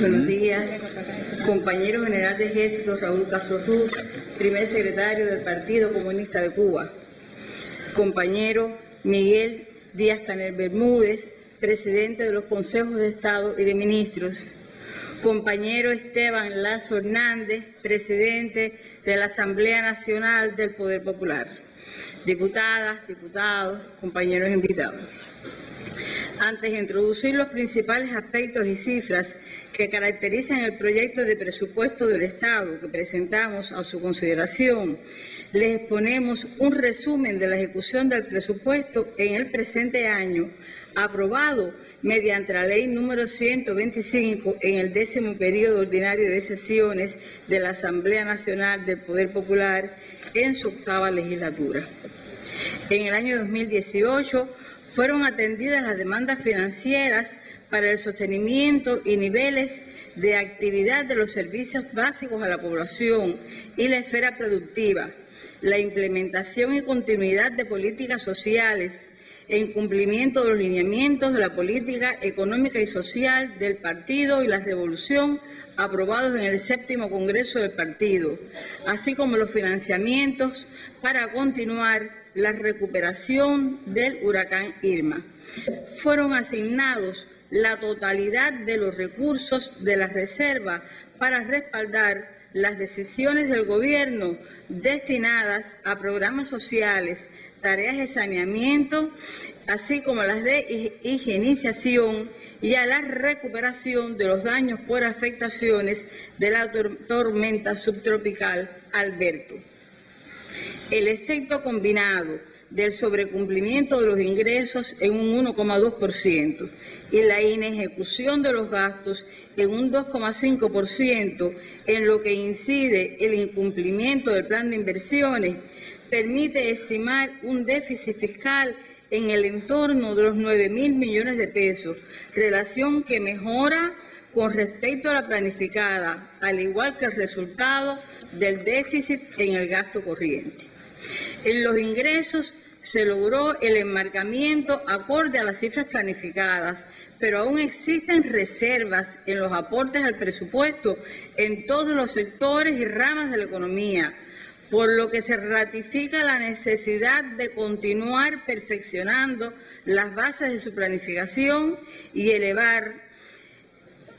Buenos días, compañero general de Ejército Raúl Castro Ruz, primer secretario del Partido Comunista de Cuba. Compañero Miguel Díaz-Canel Bermúdez, presidente de los Consejos de Estado y de Ministros. Compañero Esteban Lazo Hernández, presidente de la Asamblea Nacional del Poder Popular. Diputadas, diputados, compañeros invitados. Antes de introducir los principales aspectos y cifras que caracterizan el proyecto de presupuesto del Estado que presentamos a su consideración, les exponemos un resumen de la ejecución del presupuesto en el presente año, aprobado mediante la Ley número 125 en el 10º periodo ordinario de sesiones de la Asamblea Nacional del Poder Popular en su 8ª legislatura. En el año 2018, fueron atendidas las demandas financieras para el sostenimiento y niveles de actividad de los servicios básicos a la población y la esfera productiva, la implementación y continuidad de políticas sociales en cumplimiento de los lineamientos de la política económica y social del Partido y la Revolución aprobados en el 7º Congreso del Partido, así como los financiamientos para continuar la recuperación del huracán Irma. Fueron asignados la totalidad de los recursos de la reserva para respaldar las decisiones del Gobierno destinadas a programas sociales, tareas de saneamiento, así como las de higienización y a la recuperación de los daños por afectaciones de la tormenta subtropical Alberto. El efecto combinado del sobrecumplimiento de los ingresos en un 1,2% y la inejecución de los gastos en un 2,5%, en lo que incide el incumplimiento del plan de inversiones, permite estimar un déficit fiscal en el entorno de los 9.000 millones de pesos, relación que mejora con respecto a la planificada, al igual que el resultado del déficit en el gasto corriente. En los ingresos se logró el enmarcamiento acorde a las cifras planificadas, pero aún existen reservas en los aportes al presupuesto en todos los sectores y ramas de la economía, por lo que se ratifica la necesidad de continuar perfeccionando las bases de su planificación y elevar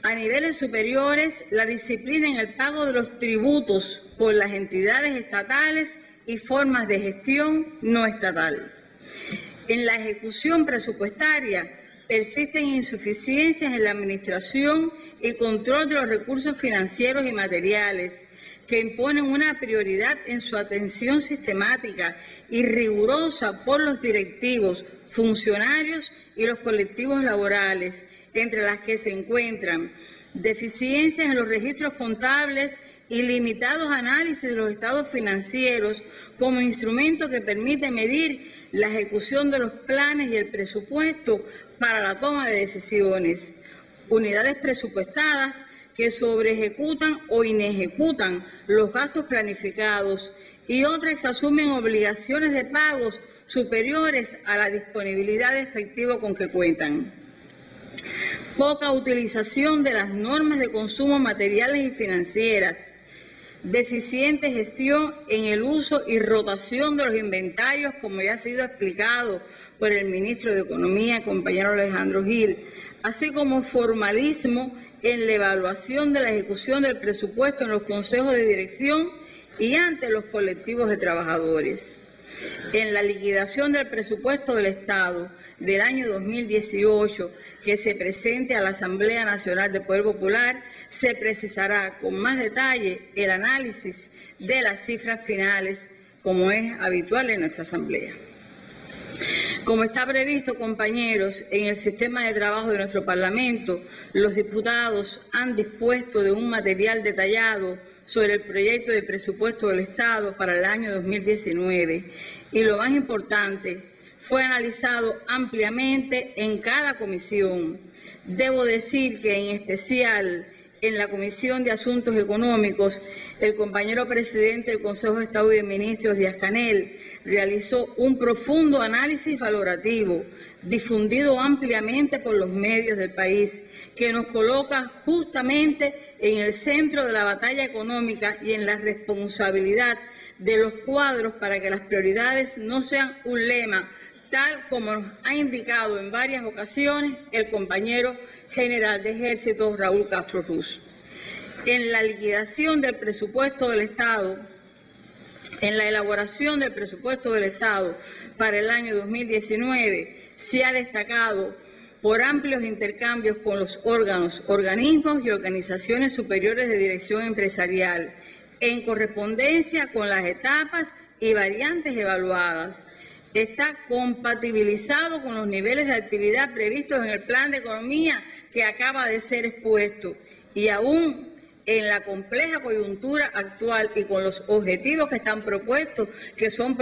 a niveles superiores la disciplina en el pago de los tributos por las entidades estatales y formas de gestión no estatal. En la ejecución presupuestaria persisten insuficiencias en la administración y control de los recursos financieros y materiales que imponen una prioridad en su atención sistemática y rigurosa por los directivos, funcionarios y los colectivos laborales, entre las que se encuentran deficiencias en los registros contables y limitados análisis de los estados financieros como instrumento que permite medir la ejecución de los planes y el presupuesto para la toma de decisiones, unidades presupuestadas que sobreejecutan o inejecutan los gastos planificados y otras que asumen obligaciones de pagos superiores a la disponibilidad de efectivo con que cuentan. Poca utilización de las normas de consumo materiales y financieras, deficiente gestión en el uso y rotación de los inventarios, como ya ha sido explicado por el ministro de Economía, compañero Alejandro Gil, así como formalismo en la evaluación de la ejecución del presupuesto en los consejos de dirección y ante los colectivos de trabajadores. En la liquidación del presupuesto del Estado del año 2018 que se presente a la Asamblea Nacional del Poder Popular, se precisará con más detalle el análisis de las cifras finales, como es habitual en nuestra Asamblea. Como está previsto, compañeros, en el sistema de trabajo de nuestro Parlamento, los diputados han dispuesto de un material detallado sobre el proyecto de presupuesto del Estado para el año 2019 y, lo más importante, fue analizado ampliamente en cada comisión. Debo decir que en especial en la Comisión de Asuntos Económicos, el compañero presidente del Consejo de Estado y de Ministros, Díaz Canel, realizó un profundo análisis valorativo, difundido ampliamente por los medios del país, que nos coloca justamente en el centro de la batalla económica y en la responsabilidad de los cuadros para que las prioridades no sean un lema, tal como nos ha indicado en varias ocasiones el compañero general de Ejército Raúl Castro Ruz. En la liquidación del presupuesto del Estado, en la elaboración del presupuesto del Estado para el año 2019, se ha destacado por amplios intercambios con los órganos, organismos y organizaciones superiores de dirección empresarial, en correspondencia con las etapas y variantes evaluadas. Está compatibilizado con los niveles de actividad previstos en el Plan de Economía que acaba de ser expuesto y aún en la compleja coyuntura actual y con los objetivos que están propuestos, que son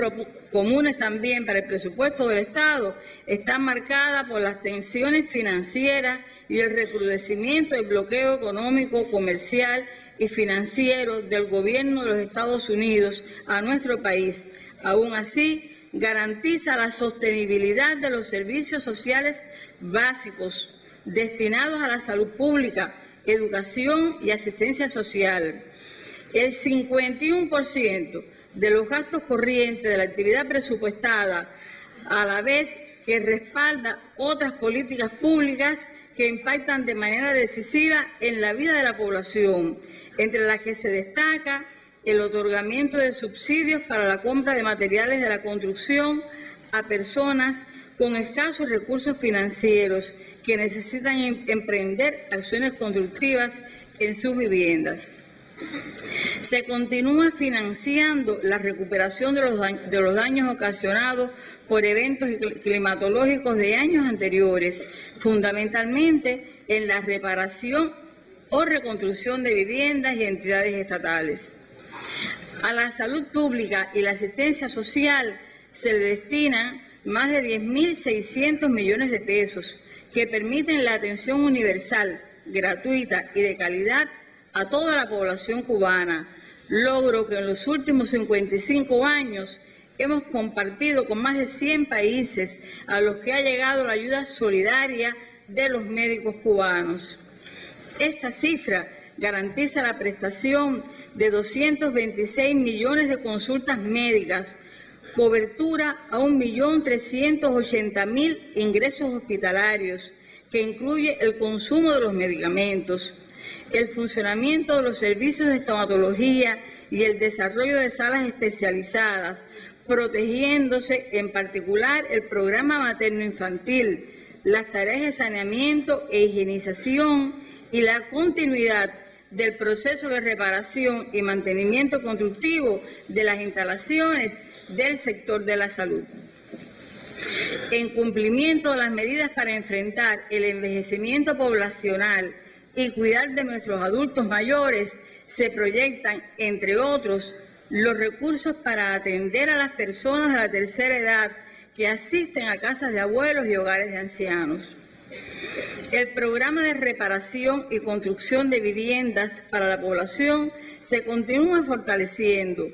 comunes también para el presupuesto del Estado, está marcada por las tensiones financieras y el recrudecimiento del bloqueo económico, comercial y financiero del gobierno de los Estados Unidos a nuestro país. Aún así, garantiza la sostenibilidad de los servicios sociales básicos destinados a la salud pública, educación y asistencia social. El 51% de los gastos corrientes de la actividad presupuestada, a la vez que respalda otras políticas públicas que impactan de manera decisiva en la vida de la población, entre las que se destaca el otorgamiento de subsidios para la compra de materiales de la construcción a personas con escasos recursos financieros que necesitan emprender acciones constructivas en sus viviendas. Se continúa financiando la recuperación de los daños ocasionados por eventos climatológicos de años anteriores, fundamentalmente en la reparación o reconstrucción de viviendas y entidades estatales. A la salud pública y la asistencia social se le destinan más de 10.600 millones de pesos que permiten la atención universal, gratuita y de calidad a toda la población cubana, logro que en los últimos 55 años hemos compartido con más de 100 países a los que ha llegado la ayuda solidaria de los médicos cubanos. Esta cifra garantiza la prestación de 226 millones de consultas médicas, cobertura a 1.380.000 ingresos hospitalarios, que incluye el consumo de los medicamentos, el funcionamiento de los servicios de estomatología y el desarrollo de salas especializadas, protegiéndose en particular el programa materno-infantil, las tareas de saneamiento e higienización y la continuidad del proceso de reparación y mantenimiento constructivo de las instalaciones del sector de la salud. En cumplimiento de las medidas para enfrentar el envejecimiento poblacional y cuidar de nuestros adultos mayores, se proyectan, entre otros, los recursos para atender a las personas de la tercera edad que asisten a casas de abuelos y hogares de ancianos. El programa de reparación y construcción de viviendas para la población se continúa fortaleciendo,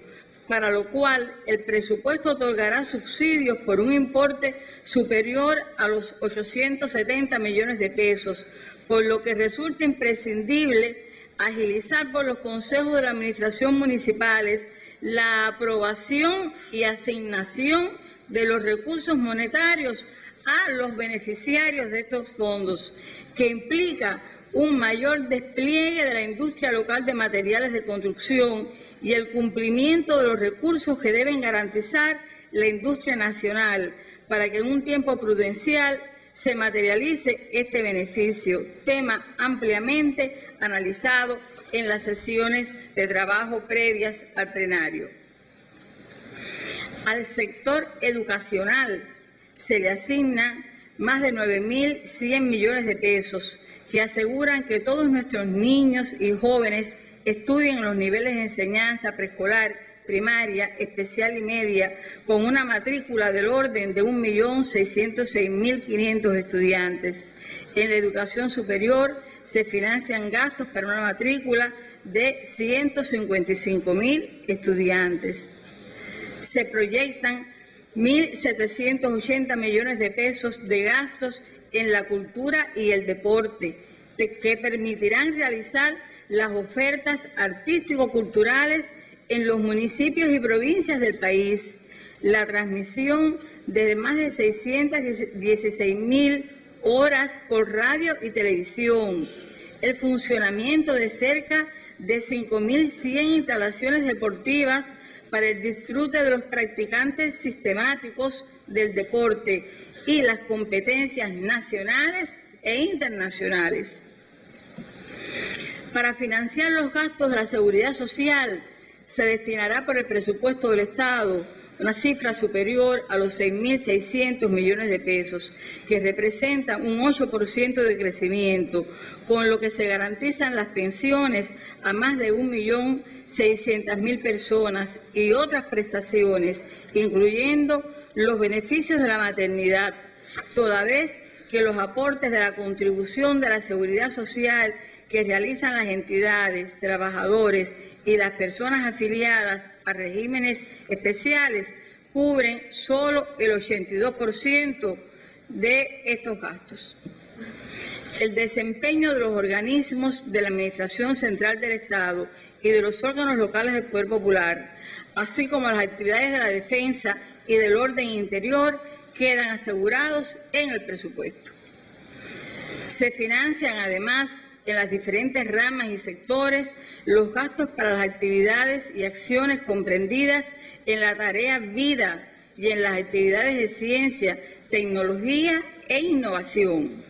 para lo cual el presupuesto otorgará subsidios por un importe superior a los 870 millones de pesos, por lo que resulta imprescindible agilizar por los consejos de la administración municipales la aprobación y asignación de los recursos monetarios a los beneficiarios de estos fondos, que implica un mayor despliegue de la industria local de materiales de construcción y el cumplimiento de los recursos que deben garantizar la industria nacional para que en un tiempo prudencial se materialice este beneficio, tema ampliamente analizado en las sesiones de trabajo previas al plenario. Al sector educacional se le asigna más de 9.100 millones de pesos que aseguran que todos nuestros niños y jóvenes estudien en los niveles de enseñanza preescolar, primaria, especial y media, con una matrícula del orden de 1.606.500 estudiantes. En la educación superior se financian gastos para una matrícula de 155.000 estudiantes. Se proyectan 1.780 millones de pesos de gastos en la cultura y el deporte, que permitirán realizar las ofertas artístico-culturales en los municipios y provincias del país, la transmisión de más de 616.000 horas por radio y televisión, el funcionamiento de cerca de 5.100 instalaciones deportivas para el disfrute de los practicantes sistemáticos del deporte y las competencias nacionales e internacionales. Para financiar los gastos de la seguridad social, se destinará por el presupuesto del Estado una cifra superior a los 6.600 millones de pesos, que representa un 8% de crecimiento, con lo que se garantizan las pensiones a más de 1.600.000 personas y otras prestaciones, incluyendo los beneficios de la maternidad, toda vez que los aportes de la contribución de la seguridad social que realizan las entidades, trabajadores y las personas afiliadas a regímenes especiales cubren solo el 82% de estos gastos. El desempeño de los organismos de la Administración Central del Estado y de los órganos locales del Poder Popular, así como las actividades de la defensa y del orden interior, quedan asegurados en el presupuesto. Se financian además en las diferentes ramas y sectores los gastos para las actividades y acciones comprendidas en la tarea vida y en las actividades de ciencia, tecnología e innovación.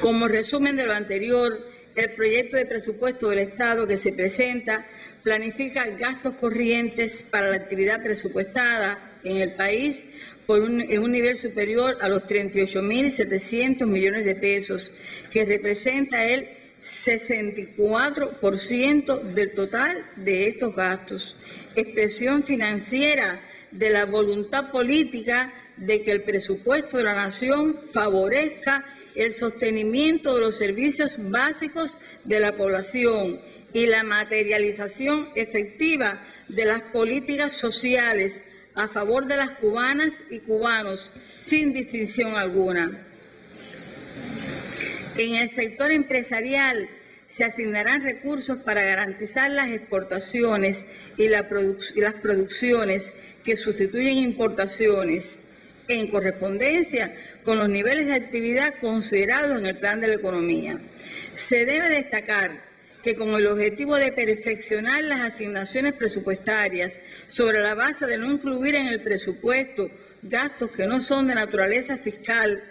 Como resumen de lo anterior, el proyecto de presupuesto del Estado que se presenta planifica gastos corrientes para la actividad presupuestada en el país en un nivel superior a los 38.700 millones de pesos, que representa el 64% del total de estos gastos, expresión financiera de la voluntad política de que el presupuesto de la Nación favorezca el sostenimiento de los servicios básicos de la población y la materialización efectiva de las políticas sociales a favor de las cubanas y cubanos, sin distinción alguna. En el sector empresarial se asignarán recursos para garantizar las exportaciones y las producciones que sustituyen importaciones, en correspondencia con los niveles de actividad considerados en el Plan de la Economía. Se debe destacar que con el objetivo de perfeccionar las asignaciones presupuestarias sobre la base de no incluir en el presupuesto gastos que no son de naturaleza fiscal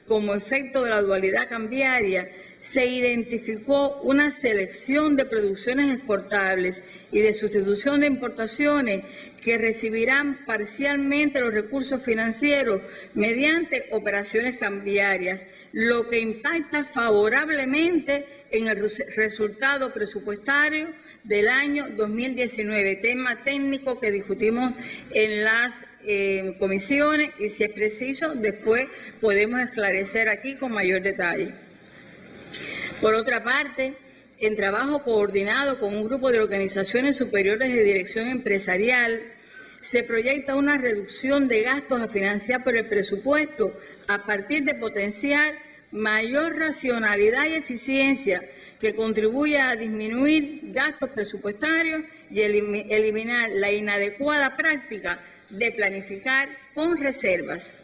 como efecto de la dualidad cambiaria, se identificó una selección de producciones exportables y de sustitución de importaciones que recibirán parcialmente los recursos financieros mediante operaciones cambiarias, lo que impacta favorablemente en el resultado presupuestario del año 2019, tema técnico que discutimos en las comisiones y, si es preciso, después podemos esclarecer aquí con mayor detalle. Por otra parte, en trabajo coordinado con un grupo de organizaciones superiores de dirección empresarial, se proyecta una reducción de gastos a financiar por el presupuesto a partir de potenciar mayor racionalidad y eficiencia que contribuya a disminuir gastos presupuestarios y eliminar la inadecuada práctica de planificar con reservas.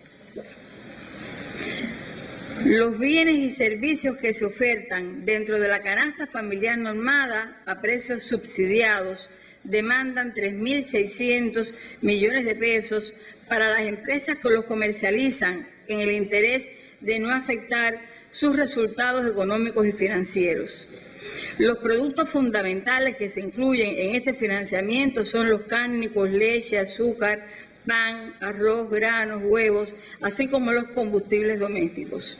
Los bienes y servicios que se ofertan dentro de la canasta familiar normada a precios subsidiados demandan 3.600 millones de pesos para las empresas que los comercializan en el interés de no afectar sus resultados económicos y financieros. Los productos fundamentales que se incluyen en este financiamiento son los cárnicos, leche, azúcar, pan, arroz, granos, huevos, así como los combustibles domésticos.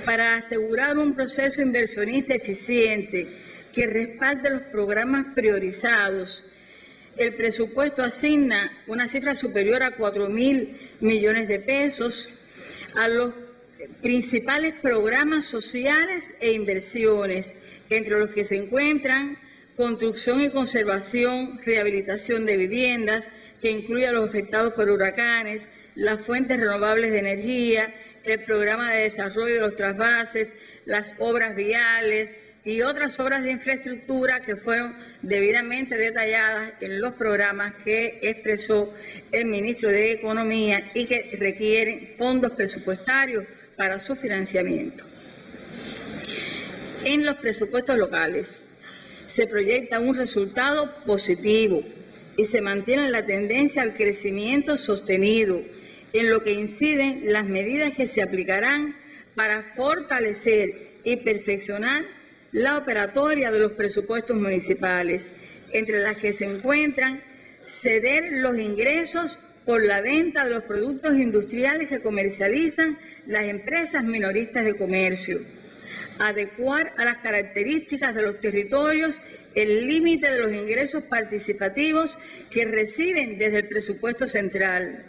Para asegurar un proceso inversionista eficiente que respalde los programas priorizados, el presupuesto asigna una cifra superior a 4.000 millones de pesos a los principales programas sociales e inversiones, entre los que se encuentran construcción y conservación, rehabilitación de viviendas, que incluye a los afectados por huracanes, las fuentes renovables de energía, el programa de desarrollo de los trasvases, las obras viales y otras obras de infraestructura que fueron debidamente detalladas en los programas que expresó el ministro de Economía y que requieren fondos presupuestarios para su financiamiento. En los presupuestos locales se proyecta un resultado positivo y se mantiene la tendencia al crecimiento sostenido, en lo que inciden las medidas que se aplicarán para fortalecer y perfeccionar la operatoria de los presupuestos municipales, entre las que se encuentran ceder los ingresos por la venta de los productos industriales que comercializan las empresas minoristas de comercio, adecuar a las características de los territorios el límite de los ingresos participativos que reciben desde el presupuesto central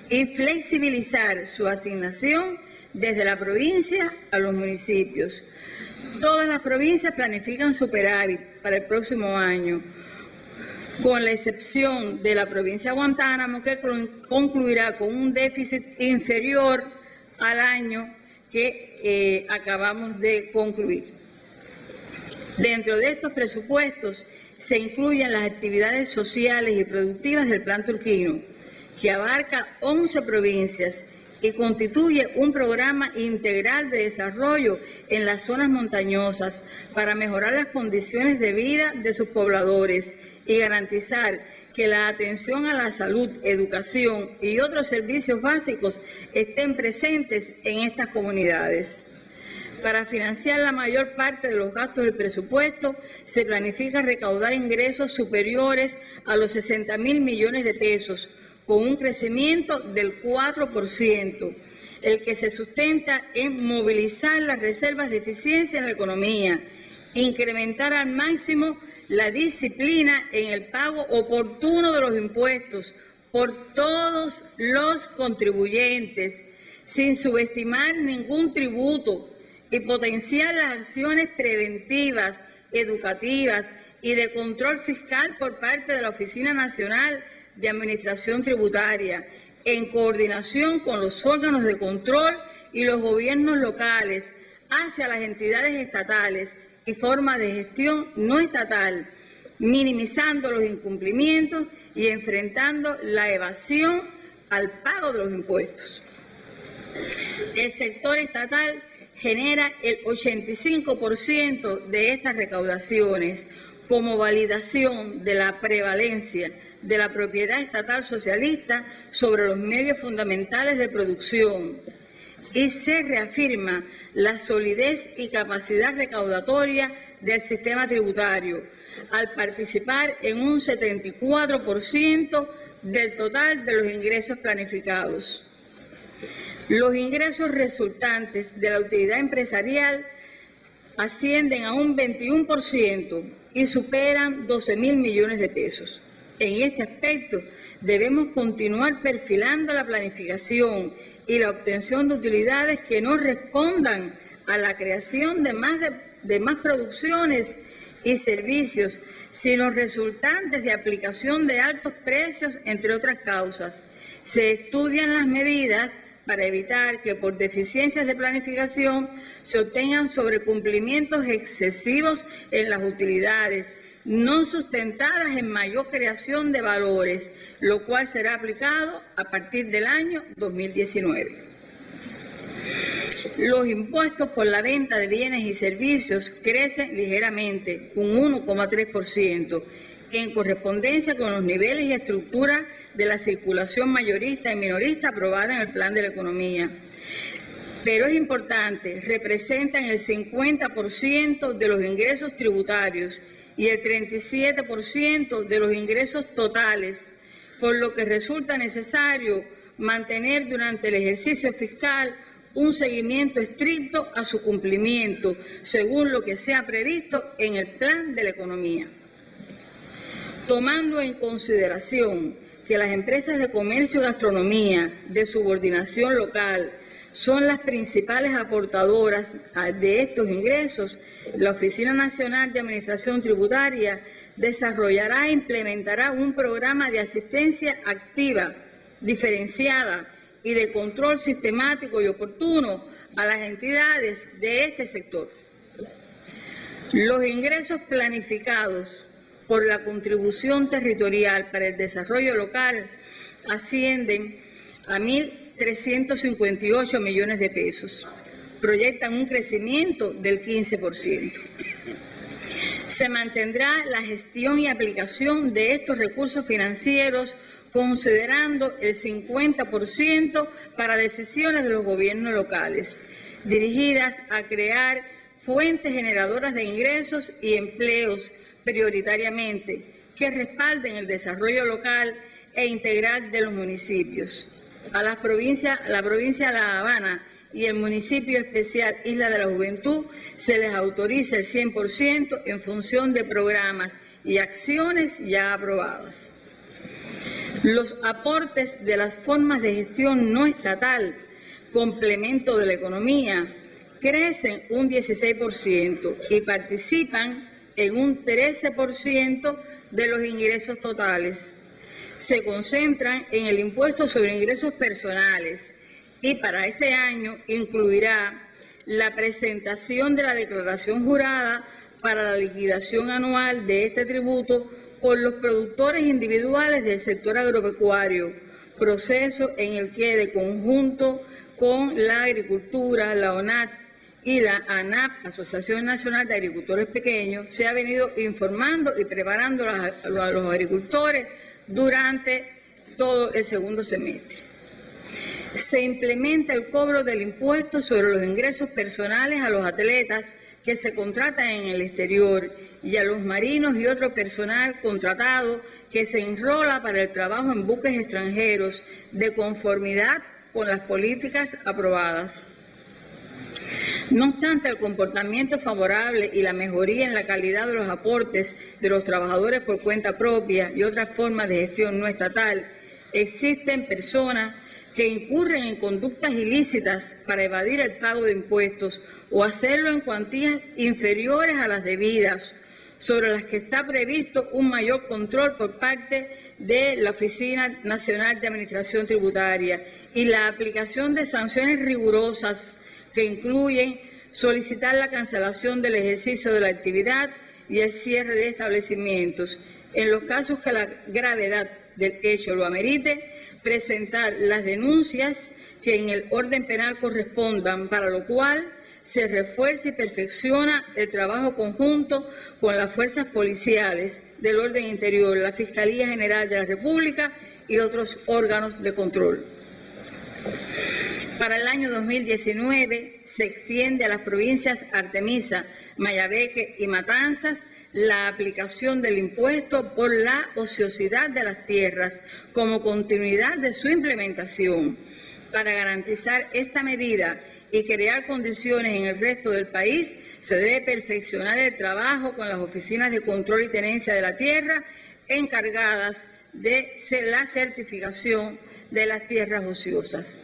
y flexibilizar su asignación desde la provincia a los municipios. Todas las provincias planifican superávit para el próximo año, con la excepción de la provincia de Guantánamo, que concluirá con un déficit inferior al año que acabamos de concluir. Dentro de estos presupuestos se incluyen las actividades sociales y productivas del Plan Turquino, que abarca 11 provincias y constituye un programa integral de desarrollo en las zonas montañosas para mejorar las condiciones de vida de sus pobladores y garantizar que la atención a la salud, educación y otros servicios básicos estén presentes en estas comunidades. Para financiar la mayor parte de los gastos del presupuesto, se planifica recaudar ingresos superiores a los 60.000 millones de pesos, con un crecimiento del 4%, el que se sustenta en movilizar las reservas de eficiencia en la economía, incrementar al máximo la disciplina en el pago oportuno de los impuestos por todos los contribuyentes, sin subestimar ningún tributo, y potenciar las acciones preventivas, educativas y de control fiscal por parte de la Oficina Nacional de Administración Tributaria, en coordinación con los órganos de control y los gobiernos locales hacia las entidades estatales y formas de gestión no estatal, minimizando los incumplimientos y enfrentando la evasión al pago de los impuestos. El sector estatal genera el 85% de estas recaudaciones como validación de la prevalencia de la propiedad estatal socialista sobre los medios fundamentales de producción, y se reafirma la solidez y capacidad recaudatoria del sistema tributario al participar en un 74% del total de los ingresos planificados. Los ingresos resultantes de la utilidad empresarial ascienden a un 21% y superan 12.000 millones de pesos. En este aspecto, debemos continuar perfilando la planificación y la obtención de utilidades que no respondan a la creación de más producciones y servicios, sino resultantes de aplicación de altos precios, entre otras causas. Se estudian las medidas para evitar que por deficiencias de planificación se obtengan sobrecumplimientos excesivos en las utilidades, no sustentadas en mayor creación de valores, lo cual será aplicado a partir del año 2019. Los impuestos por la venta de bienes y servicios crecen ligeramente, un 1,3%, en correspondencia con los niveles y estructuras de la circulación mayorista y minorista aprobada en el Plan de la Economía. Pero es importante, representan el 50% de los ingresos tributarios y el 37% de los ingresos totales, por lo que resulta necesario mantener durante el ejercicio fiscal un seguimiento estricto a su cumplimiento, según lo que sea previsto en el Plan de la Economía. Tomando en consideración que las empresas de comercio y gastronomía de subordinación local son las principales aportadoras de estos ingresos, la Oficina Nacional de Administración Tributaria desarrollará e implementará un programa de asistencia activa, diferenciada y de control sistemático y oportuno a las entidades de este sector. Los ingresos planificados por la contribución territorial para el desarrollo local ascienden a 1.358 millones de pesos. Proyectan un crecimiento del 15%. Se mantendrá la gestión y aplicación de estos recursos financieros considerando el 50% para decisiones de los gobiernos locales, dirigidas a crear fuentes generadoras de ingresos y empleos prioritariamente, que respalden el desarrollo local e integral de los municipios. A la provincia de La Habana y el municipio especial Isla de la Juventud se les autoriza el 100% en función de programas y acciones ya aprobadas. Los aportes de las formas de gestión no estatal, complemento de la economía, crecen un 16% y participan en un 13% de los ingresos totales. Se concentran en el impuesto sobre ingresos personales y para este año incluirá la presentación de la declaración jurada para la liquidación anual de este tributo por los productores individuales del sector agropecuario, proceso en el que de conjunto con la agricultura, la ONAT y la ANAP, Asociación Nacional de Agricultores Pequeños, se ha venido informando y preparando a los agricultores durante todo el segundo semestre. Se implementa el cobro del impuesto sobre los ingresos personales a los atletas que se contratan en el exterior y a los marinos y otro personal contratado que se enrola para el trabajo en buques extranjeros de conformidad con las políticas aprobadas. No obstante, el comportamiento favorable y la mejoría en la calidad de los aportes de los trabajadores por cuenta propia y otras formas de gestión no estatal, existen personas que incurren en conductas ilícitas para evadir el pago de impuestos o hacerlo en cuantías inferiores a las debidas, sobre las que está previsto un mayor control por parte de la Oficina Nacional de Administración Tributaria y la aplicación de sanciones rigurosas que incluyen solicitar la cancelación del ejercicio de la actividad y el cierre de establecimientos. En los casos que la gravedad del hecho lo amerite, presentar las denuncias que en el orden penal correspondan, para lo cual se refuerza y perfecciona el trabajo conjunto con las fuerzas policiales del orden interior, la Fiscalía General de la República y otros órganos de control. Para el año 2019 se extiende a las provincias Artemisa, Mayabeque y Matanzas la aplicación del impuesto por la ociosidad de las tierras como continuidad de su implementación. Para garantizar esta medida y crear condiciones en el resto del país, se debe perfeccionar el trabajo con las oficinas de control y tenencia de la tierra encargadas de la certificación de las tierras ociosas.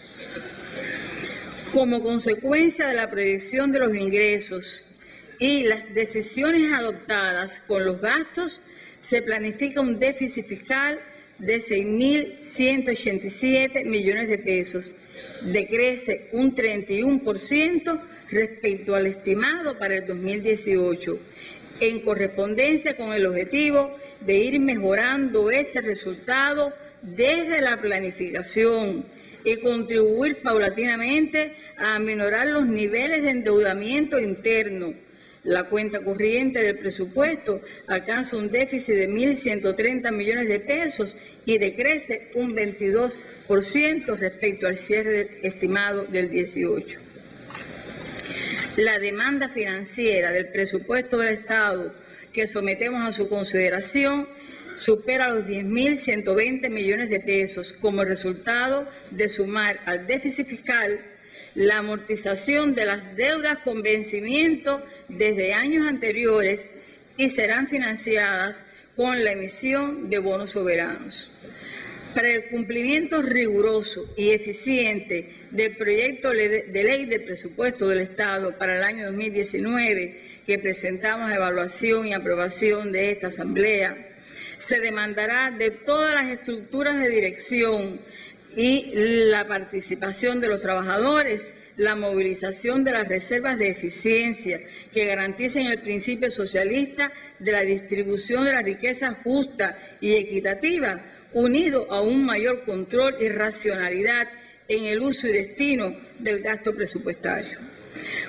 Como consecuencia de la proyección de los ingresos y las decisiones adoptadas con los gastos, se planifica un déficit fiscal de 6.187 millones de pesos, decrece un 31% respecto al estimado para el 2018, en correspondencia con el objetivo de ir mejorando este resultado desde la planificación y contribuir paulatinamente a aminorar los niveles de endeudamiento interno. La cuenta corriente del presupuesto alcanza un déficit de 1.130 millones de pesos y decrece un 22% respecto al cierre estimado del 18. La demanda financiera del presupuesto del Estado que sometemos a su consideración supera los 10.120 millones de pesos como resultado de sumar al déficit fiscal la amortización de las deudas con vencimiento desde años anteriores y serán financiadas con la emisión de bonos soberanos. Para el cumplimiento riguroso y eficiente del proyecto de ley de presupuesto del Estado para el año 2019 que presentamos a evaluación y aprobación de esta Asamblea, se demandará de todas las estructuras de dirección y la participación de los trabajadores, la movilización de las reservas de eficiencia que garanticen el principio socialista de la distribución de la riqueza justa y equitativa, unido a un mayor control y racionalidad en el uso y destino del gasto presupuestario.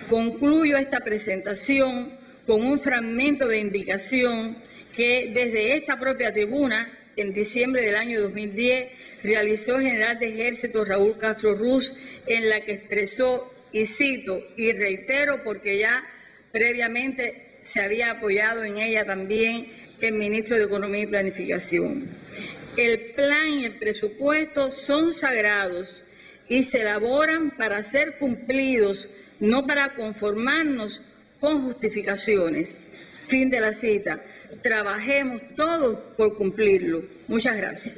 Concluyo esta presentación con un fragmento de indicación que desde esta propia tribuna, en diciembre del año 2010, realizó el general de Ejército Raúl Castro Ruz, en la que expresó, y cito y reitero porque ya previamente se había apoyado en ella también el ministro de Economía y Planificación: el plan y el presupuesto son sagrados y se elaboran para ser cumplidos, no para conformarnos con justificaciones. Fin de la cita. Trabajemos todos por cumplirlo. Muchas gracias.